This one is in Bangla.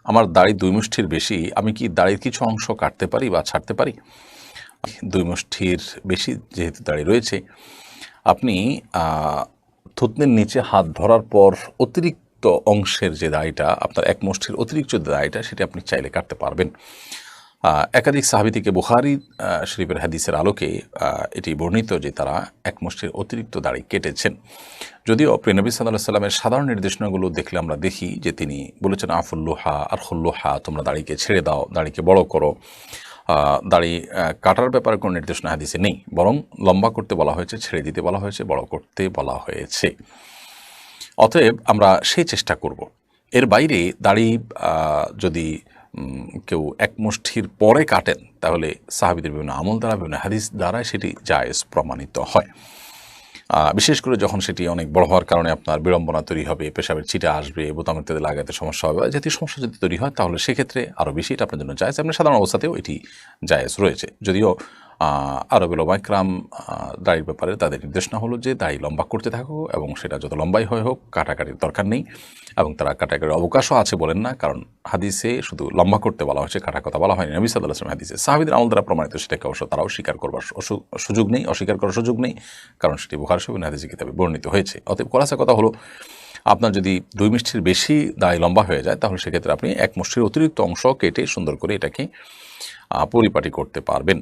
আমার দাড়ি 2 মুষ্টির বেশি, আমি কি দাড়ির কিছু অংশ কাটতে পারি বা ছাড়তে পারি? 2 মুষ্টির বেশি যেহেতু দাড়ি রয়েছে, আপনি থুতনির নিচে হাত ধরার পর অতিরিক্ত অংশের যে দাড়িটা, আপনার 1 মুষ্টির অতিরিক্ত যে দাড়িটা, সেটা আপনি চাইলে কাটতে পারবেন। একাধিক সাহাবী থেকে বুখারী শরীফের হাদিসের আলোকে এটি বর্ণিত যে তারা 1 মুষ্টির অতিরিক্ত দাড়ি কেটেছেন। যদিও প্রিয় নবী সাল্লাল্লাহু আলাইহি ওয়াসাল্লামের সাধারণ নির্দেশনাগুলো দেখলে আমরা দেখি যে তিনি বলেছেন আফুল্লুহা আর খুল্লুহা, তোমরা দাড়িকে ছেড়ে দাও, দাড়িকে বড় করো। দাড়ি কাটার ব্যাপারে কোনো নির্দেশনা হাদিসে নেই, বরং লম্বা করতে বলা হয়েছে, ছেড়ে দিতে বলা হয়েছে, বড় করতে বলা হয়েছে। অতএব আমরা সেই চেষ্টা করব। এর বাইরে দাড়ি যদি কেউ 1 মুষ্টির পরে কাটেন, তাহলে সাহাবীদের বিভিন্ন আমল দ্বারা, বিভিন্ন হাদিস দ্বারা সেটি জায়েজ প্রমাণিত হয়। বিশেষ করে যখন সেটি অনেক বড় হওয়ার কারণে আপনার বিড়ম্বনা তৈরি হবে, পেশাবের ছিটা আসবে, বোতামের তেলে লাগাতে সমস্যা হবে, জাতীয় সমস্যা যদি তৈরি হয়, তাহলে সেক্ষেত্রে আরও বেশি এটা আপনার জন্য জায়েজ। আপনার সাধারণ অবস্থাতেও এটি জায়েজ রয়েছে। যদিও আরবের ওলামা ইকরাম দাড়ির ব্যাপারে তাদের নির্দেশনা হলো যে দাড়ি লম্বা করতে থাকো, এবং সেটা যত লম্বাই হয় হোক, কাটাকাটির দরকার নেই, এবং তারা কাটাকাটির অবকাশও আছে বলেন না, কারণ হাদিসে শুধু লম্বা করতে বলা হয়েছে, কাটার কথা বলা হয়নি। নবী সাল্লাল্লাহু আলাইহি ওয়াসাল্লাম হাদিসে সাহাবীদের আমল দ্বারা প্রমাণিত, সেটাকে অবশ্য তারাও স্বীকার করবার সুযোগ নেই, অস্বীকার করার সুযোগ নেই, কারণ সেটি বুখারী শরীফ হাদিসে কিতাবে বর্ণিত হয়েছে। অতএব খোলাসা কথা হলো, আপনার যদি 2 মুষ্টির বেশি দাড়ি লম্বা হয়ে যায়, তাহলে সেক্ষেত্রে আপনি 1 মুষ্টির অতিরিক্ত অংশ কেটে সুন্দর করে এটাকে পরিপাটি করতে পারবেন।